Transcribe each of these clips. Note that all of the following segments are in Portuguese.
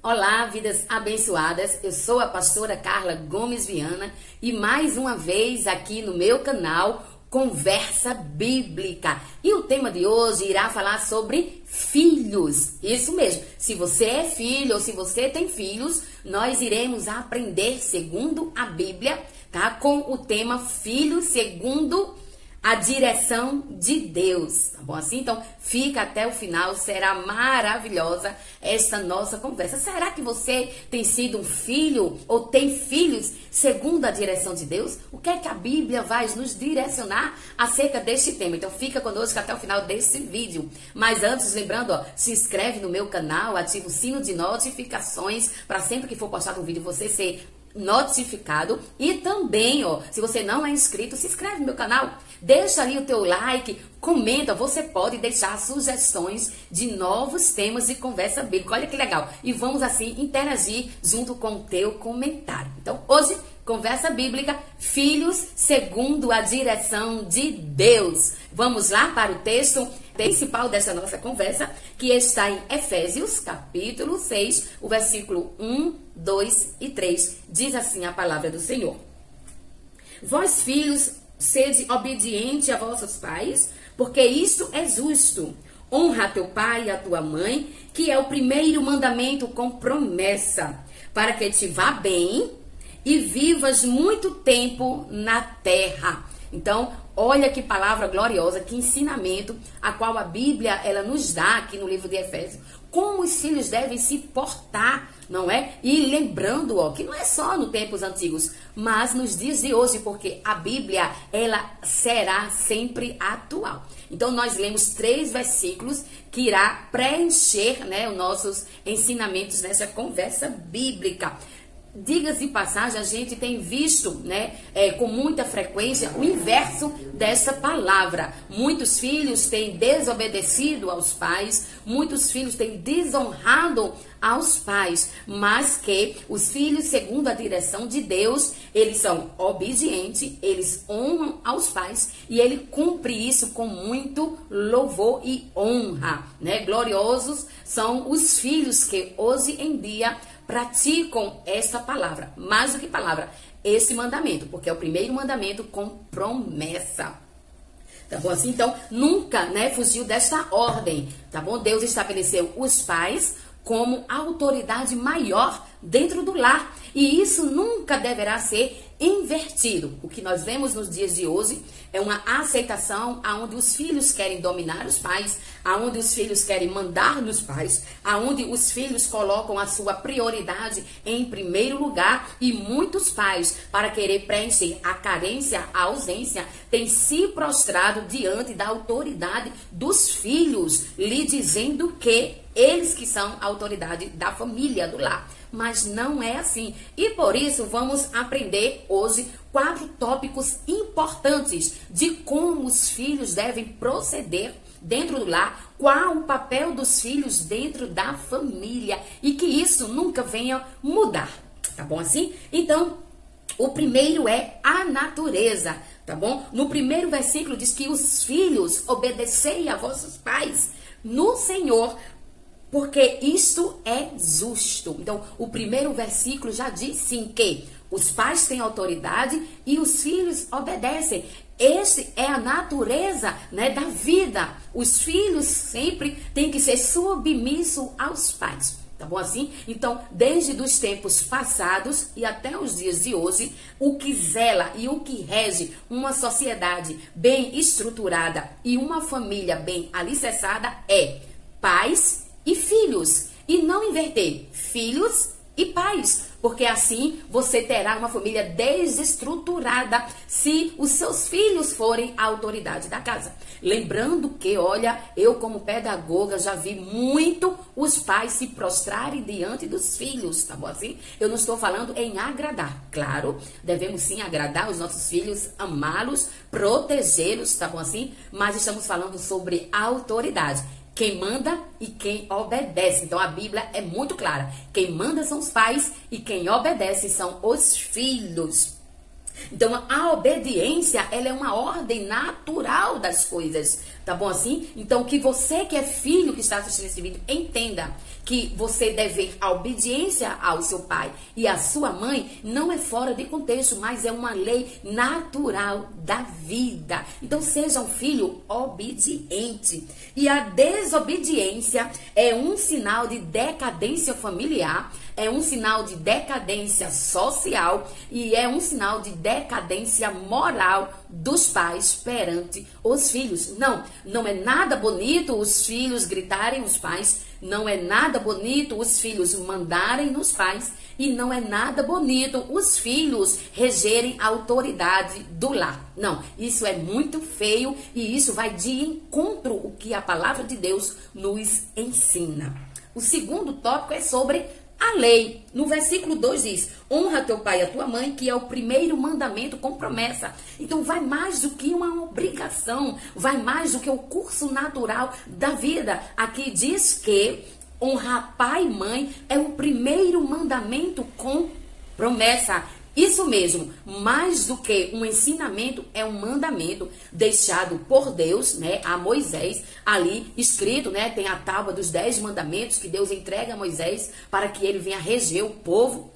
Olá, vidas abençoadas. Eu sou a pastora Carla Gomes Viana e mais uma vez aqui no meu canal Conversa Bíblica. E o tema de hoje irá falar sobre filhos. Isso mesmo. Se você é filho ou se você tem filhos, nós iremos aprender segundo a Bíblia, tá? Com o tema filhos segundo a direção de Deus, tá bom assim? Então, fica até o final, será maravilhosa esta nossa conversa. Será que você tem sido um filho ou tem filhos segundo a direção de Deus? O que é que a Bíblia vai nos direcionar acerca deste tema? Então, fica conosco até o final desse vídeo. Mas antes, lembrando, ó, se inscreve no meu canal, ativa o sino de notificações para sempre que for postado um vídeo você ser notificado. E também, ó, se você não é inscrito, se inscreve no meu canal, deixa ali o teu like, comenta, você pode deixar sugestões de novos temas de conversa bíblica, olha que legal, e vamos assim interagir junto com o teu comentário. Então hoje, conversa bíblica, filhos segundo a direção de Deus. Vamos lá para o texto principal dessa nossa conversa, que está em Efésios, capítulo 6, o versículo 1, 2 e 3. Diz assim a palavra do Senhor: Vós, filhos, sede obediente a vossos pais, porque isto é justo. Honra a teu pai e a tua mãe, que é o primeiro mandamento com promessa, para que te vá bem e vivas muito tempo na terra. Então, olha que palavra gloriosa, que ensinamento a qual a Bíblia ela nos dá aqui no livro de Efésios. Como os filhos devem se portar, não é? E lembrando, ó, que não é só nos tempos antigos, mas nos dias de hoje, porque a Bíblia ela será sempre atual. Então, nós lemos 3 versículos que irá preencher, né, os nossos ensinamentos nessa conversa bíblica. Diga-se de passagem, a gente tem visto, né, com muita frequência o inverso dessa palavra. Muitos filhos têm desobedecido aos pais, muitos filhos têm desonrado aos pais, mas que os filhos, segundo a direção de Deus, eles são obedientes, eles honram aos pais e ele cumpre isso com muito louvor e honra, né? Gloriosos são os filhos que hoje em dia praticam essa palavra, mais do que palavra, esse mandamento, porque é o primeiro mandamento com promessa. Tá bom assim? Então, nunca, né, fugiu desta ordem, tá bom? Deus estabeleceu os pais como a autoridade maior dentro do lar. E isso nunca deverá ser invertido. O que nós vemos nos dias de hoje é uma aceitação aonde os filhos querem dominar os pais, aonde os filhos querem mandar nos pais, aonde os filhos colocam a sua prioridade em primeiro lugar, e muitos pais, para querer preencher a carência, a ausência, têm se prostrado diante da autoridade dos filhos, lhe dizendo que eles que são a autoridade da família, do lar. Mas não é assim. E por isso vamos aprender hoje 4 tópicos importantes de como os filhos devem proceder dentro do lar, qual o papel dos filhos dentro da família e que isso nunca venha mudar. Tá bom assim? Então, o primeiro é a natureza, tá bom? No primeiro versículo diz que os filhos obedecei a vossos pais no Senhor, porque isto é justo. Então, o primeiro versículo já diz sim que os pais têm autoridade e os filhos obedecem. Essa é a natureza, né, da vida. Os filhos sempre têm que ser submissos aos pais. Tá bom assim? Então, desde os tempos passados e até os dias de hoje, o que zela e o que rege uma sociedade bem estruturada e uma família bem alicerçada é pais e filhos, e não inverter filhos e pais, porque assim você terá uma família desestruturada se os seus filhos forem a autoridade da casa. Lembrando que, olha, eu como pedagoga já vi muito os pais se prostrarem diante dos filhos, tá bom assim? Eu não estou falando em agradar, claro, devemos sim agradar os nossos filhos, amá-los, protegê-los, tá bom assim? Mas estamos falando sobre autoridade. Quem manda e quem obedece. Então a Bíblia é muito clara. Quem manda são os pais e quem obedece são os filhos. Então a obediência, ela é uma ordem natural das coisas. Tá bom assim? Então, que você que é filho que está assistindo esse vídeo, entenda que você deve a obediência ao seu pai e à sua mãe não é fora de contexto, mas é uma lei natural da vida. Então, seja um filho obediente. E a desobediência é um sinal de decadência familiar, é um sinal de decadência social e é um sinal de decadência moral dos pais perante os filhos. Não é nada bonito os filhos gritarem os pais, não é nada bonito os filhos mandarem nos pais e não é nada bonito os filhos regerem a autoridade do lar. Não, isso é muito feio e isso vai de encontro o que a palavra de Deus nos ensina. O segundo tópico é sobre a lei. No versículo 2 diz: honra teu pai e a tua mãe, que é o primeiro mandamento com promessa. Então vai mais do que uma obrigação, vai mais do que o curso natural da vida. Aqui diz que honrar pai e mãe é o primeiro mandamento com promessa. Isso mesmo, mais do que um ensinamento, é um mandamento deixado por Deus, né, a Moisés, ali escrito, né, tem a tábua dos 10 mandamentos que Deus entrega a Moisés para que ele venha reger o povo.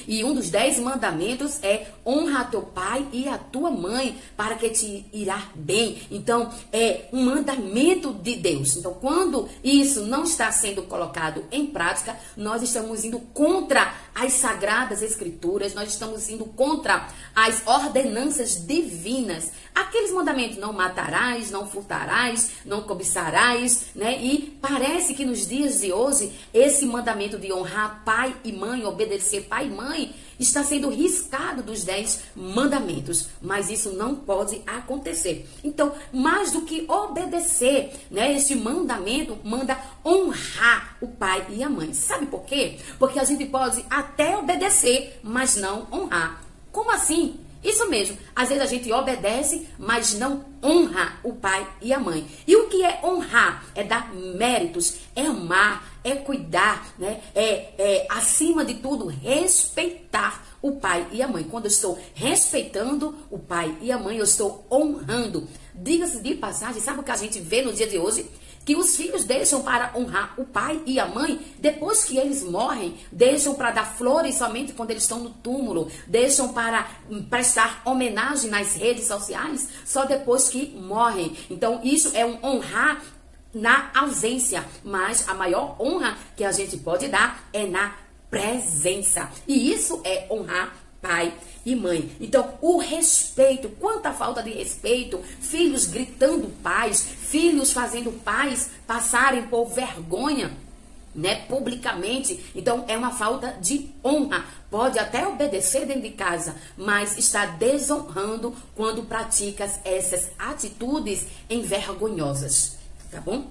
E um dos 10 mandamentos é honra a teu pai e a tua mãe para que te irá bem. Então, é um mandamento de Deus. Então, quando isso não está sendo colocado em prática, nós estamos indo contra as sagradas escrituras, nós estamos indo contra as ordenanças divinas. Aqueles mandamentos: não matarás, não furtarás, não cobiçarás, né? E parece que nos dias de hoje, esse mandamento de honrar pai e mãe, obedecer pai e mãe, está sendo riscado dos 10 mandamentos, mas isso não pode acontecer. Então, mais do que obedecer, né, este mandamento manda honrar o pai e a mãe. Sabe por quê? Porque a gente pode até obedecer, mas não honrar. Como assim? Isso mesmo, às vezes a gente obedece, mas não honra o pai e a mãe. E o que é honrar? É dar méritos, é amar, é cuidar, né? Acima de tudo, respeitar o pai e a mãe. Quando eu estou respeitando o pai e a mãe, eu estou honrando. Diga-se de passagem, sabe o que a gente vê no dia de hoje? Que os filhos deixam para honrar o pai e a mãe depois que eles morrem, deixam para dar flores somente quando eles estão no túmulo, deixam para prestar homenagem nas redes sociais só depois que morrem. Então, isso é um honrar na ausência, mas a maior honra que a gente pode dar é na presença. E isso é honrar pai e mãe. Então, o respeito, quanta falta de respeito, filhos gritando pais, filhos fazendo pais passarem por vergonha, né, publicamente. Então, é uma falta de honra. Pode até obedecer dentro de casa, mas está desonrando quando pratica essas atitudes envergonhosas, tá bom?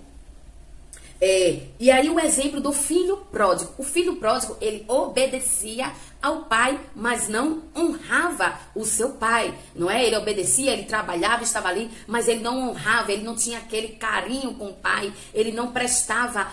E aí o exemplo do filho pródigo. O filho pródigo, ele obedecia ao pai, mas não honrava o seu pai, não é? Ele obedecia, ele trabalhava, estava ali, mas ele não honrava, ele não tinha aquele carinho com o pai, ele não prestava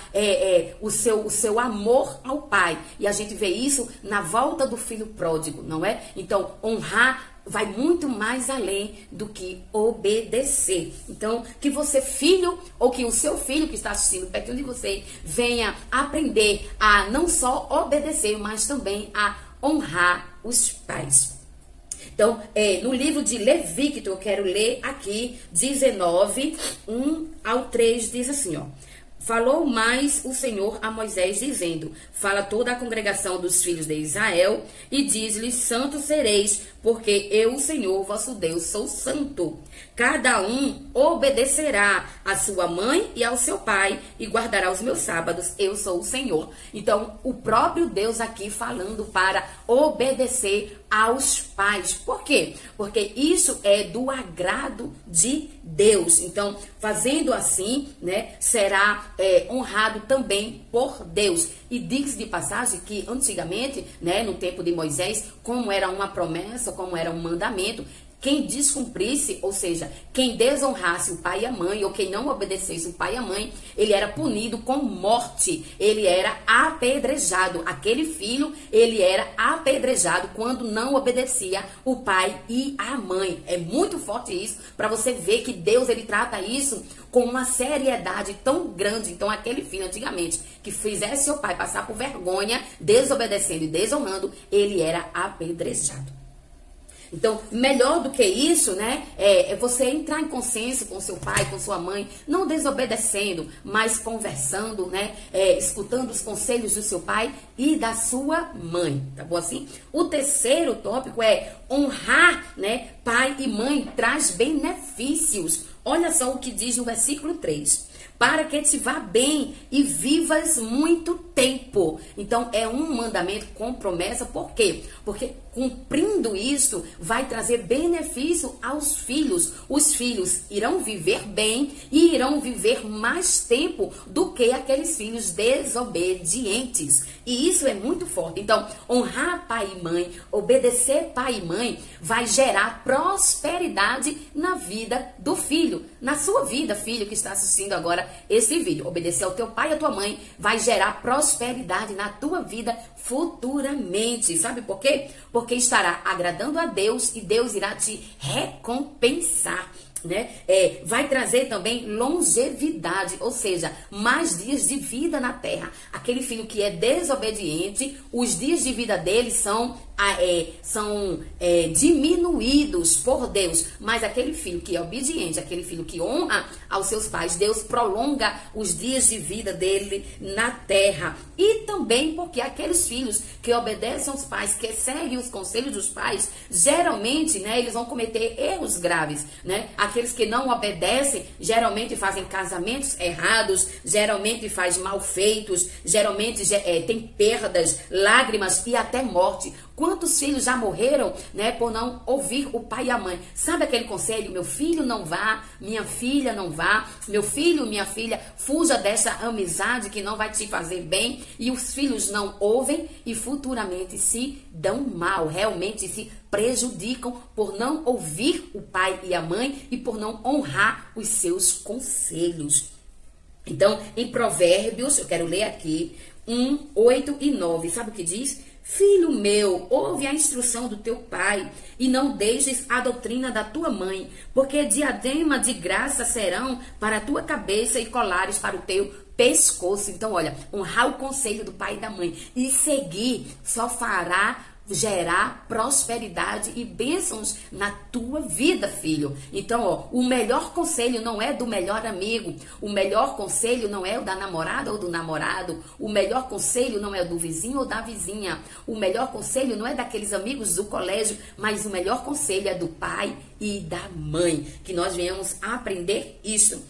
o seu amor ao pai. E a gente vê isso na volta do filho pródigo, não é? Então, honrar vai muito mais além do que obedecer. Então, que você, filho, ou que o seu filho que está assistindo pertinho de você, venha aprender a não só obedecer, mas também a honrar os pais. Então, no livro de Levítico, eu quero ler aqui, 19, 1 ao 3, diz assim, ó. Falou mais o Senhor a Moisés, dizendo: fala toda a congregação dos filhos de Israel e diz-lhes: santos sereis, porque eu, o Senhor, vosso Deus, sou santo. Cada um obedecerá à sua mãe e ao seu pai e guardará os meus sábados. Eu sou o Senhor. Então, o próprio Deus aqui falando para obedecer aos pais. Por quê? Porque isso é do agrado de Deus. Então, fazendo assim, né, será honrado também por Deus. E diz de passagem que antigamente, né, no tempo de Moisés, como era uma promessa, como era um mandamento, Quem descumprisse, ou seja, quem desonrasse o pai e a mãe, ou quem não obedecesse o pai e a mãe, ele era punido com morte, ele era apedrejado. Aquele filho, ele era apedrejado quando não obedecia o pai e a mãe. É muito forte isso, para você ver que Deus, ele trata isso com uma seriedade tão grande. Então, aquele filho, antigamente, que fizesse seu pai passar por vergonha, desobedecendo e desonrando, ele era apedrejado. Então, melhor do que isso, né, é você entrar em consciência com seu pai, com sua mãe, não desobedecendo, mas conversando, né, escutando os conselhos do seu pai e da sua mãe, tá bom assim? O terceiro tópico é honrar, né, pai e mãe traz benefícios. Olha só o que diz no versículo 3. Para que te vá bem e vivas muito tempo. Então, é um mandamento com promessa. Por quê? Porque cumprindo isso, vai trazer benefício aos filhos. Os filhos irão viver bem e irão viver mais tempo do que aqueles filhos desobedientes. E isso é muito forte. Então, honrar pai e mãe, obedecer pai e mãe, vai gerar prosperidade na vida do filho. Na sua vida, filho que está assistindo agora esse vídeo. Obedecer ao teu pai e à tua mãe vai gerar prosperidade na tua vida futuramente. Sabe por quê? Porque estará agradando a Deus e Deus irá te recompensar. Né? Vai trazer também longevidade, ou seja, mais dias de vida na terra. Aquele filho que é desobediente, os dias de vida dele são diminuídos por Deus. Mas aquele filho que é obediente, aquele filho que honra aos seus pais, Deus prolonga os dias de vida dele na terra. E também porque aqueles filhos que obedecem aos pais, que seguem os conselhos dos pais, geralmente, né, eles vão cometer erros graves, né? Aqueles que não obedecem, geralmente fazem casamentos errados, geralmente fazem mal feitos, geralmente tem perdas, lágrimas e até morte. Quantos filhos já morreram, né, por não ouvir o pai e a mãe? Sabe aquele conselho? Meu filho não vá, minha filha não vá, meu filho, minha filha, fuja dessa amizade que não vai te fazer bem. E os filhos não ouvem e futuramente se dão mal, realmente se prejudicam por não ouvir o pai e a mãe e por não honrar os seus conselhos. Então, em Provérbios, eu quero ler aqui, 1, 8 e 9, sabe o que diz? Filho meu, ouve a instrução do teu pai e não deixes a doutrina da tua mãe, porque diadema de graça serão para a tua cabeça e colares para o teu pescoço. Então, olha, honrar o conselho do pai e da mãe e seguir só fará gerar prosperidade e bênçãos na tua vida, filho. Então, ó, o melhor conselho não é do melhor amigo, o melhor conselho não é o da namorada ou do namorado, o melhor conselho não é o do vizinho ou da vizinha, o melhor conselho não é daqueles amigos do colégio, mas o melhor conselho é do pai e da mãe, que nós venhamos a aprender isso.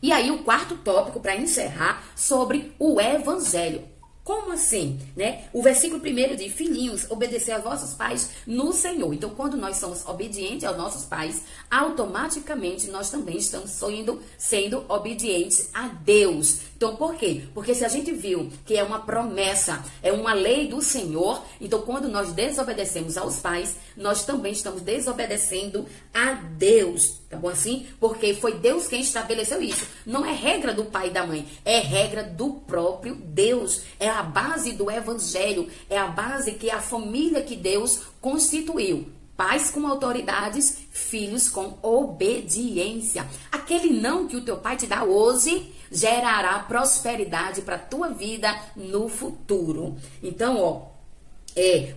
E aí, o quarto tópico para encerrar sobre o evangelho. Como assim, né? O versículo 1 diz, filhinhos, obedecer aos vossos pais no Senhor. Então, quando nós somos obedientes aos nossos pais, automaticamente nós também estamos sendo obedientes a Deus. Então, por quê? Porque se a gente viu que é uma promessa, é uma lei do Senhor, então quando nós desobedecemos aos pais, nós também estamos desobedecendo a Deus. Tá bom assim? Porque foi Deus quem estabeleceu isso. Não é regra do pai e da mãe, é regra do próprio Deus. É a base do evangelho, é a base que é a família que Deus constituiu. Pais com autoridades, filhos com obediência. Aquele não que o teu pai te dá hoje gerará prosperidade para a tua vida no futuro. Então, ó,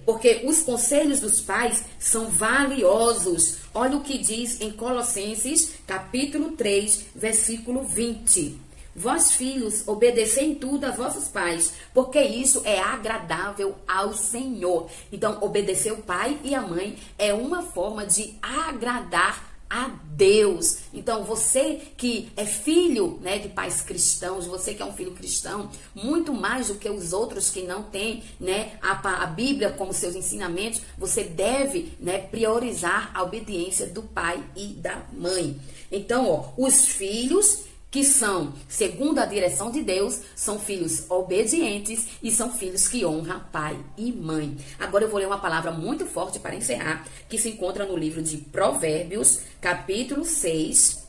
porque os conselhos dos pais são valiosos. Olha o que diz em Colossenses, capítulo 3, versículo 20. Vós, filhos, obedecei em tudo a vossos pais, porque isso é agradável ao Senhor. Então, obedecer o pai e a mãe é uma forma de agradar a Deus. Então, você que é filho, né, de pais cristãos, você que é um filho cristão, muito mais do que os outros que não têm, né, a Bíblia como seus ensinamentos, você deve, né, priorizar a obediência do pai e da mãe. Então, ó, os filhos que são, segundo a direção de Deus, são filhos obedientes e são filhos que honram pai e mãe. Agora eu vou ler uma palavra muito forte para encerrar, que se encontra no livro de Provérbios, capítulo 6,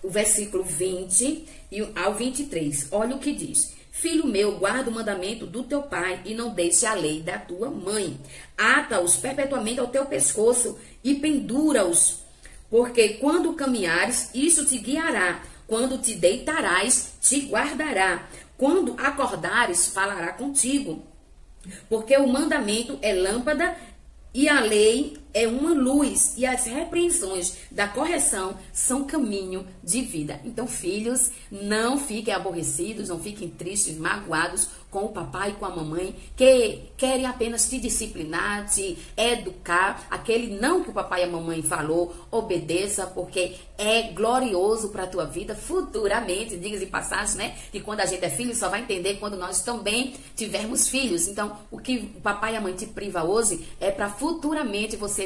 o versículo 20 ao 23. Olha o que diz. Filho meu, guarda o mandamento do teu pai e não deixe a lei da tua mãe. Ata-os perpetuamente ao teu pescoço e pendura-os, porque quando caminhares, isso te guiará. Quando te deitarás, te guardará. Quando acordares, falará contigo. Porque o mandamento é lâmpada e a lei é uma luz, e as repreensões da correção são caminho de vida. Então, filhos, não fiquem aborrecidos, não fiquem tristes, magoados com o papai e com a mamãe, que querem apenas te disciplinar, te educar. Aquele não que o papai e a mamãe falou, obedeça, porque é glorioso para a tua vida futuramente. Diga-se de passagem, né? Que quando a gente é filho, só vai entender quando nós também tivermos filhos. Então, o que o papai e a mãe te priva hoje é para futuramente você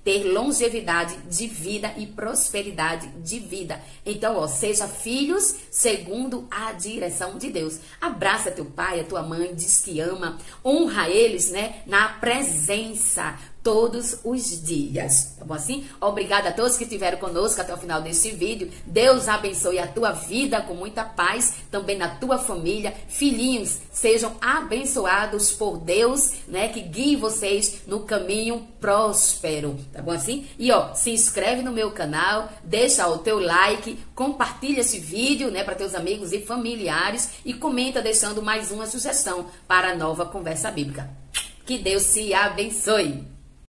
ter longevidade de vida e prosperidade de vida. Então, seja filhos segundo a direção de Deus. Abraça teu pai, a tua mãe, diz que ama, honra eles, né, na presença todos os dias, tá bom assim? Obrigada a todos que estiveram conosco até o final desse vídeo. Deus abençoe a tua vida com muita paz, também na tua família. Filhinhos, sejam abençoados por Deus, né? Que guie vocês no caminho próspero, tá bom assim? E se inscreve no meu canal, deixa o teu like, compartilha esse vídeo, né, para teus amigos e familiares e comenta deixando mais uma sugestão para a nova conversa bíblica. Que Deus te abençoe.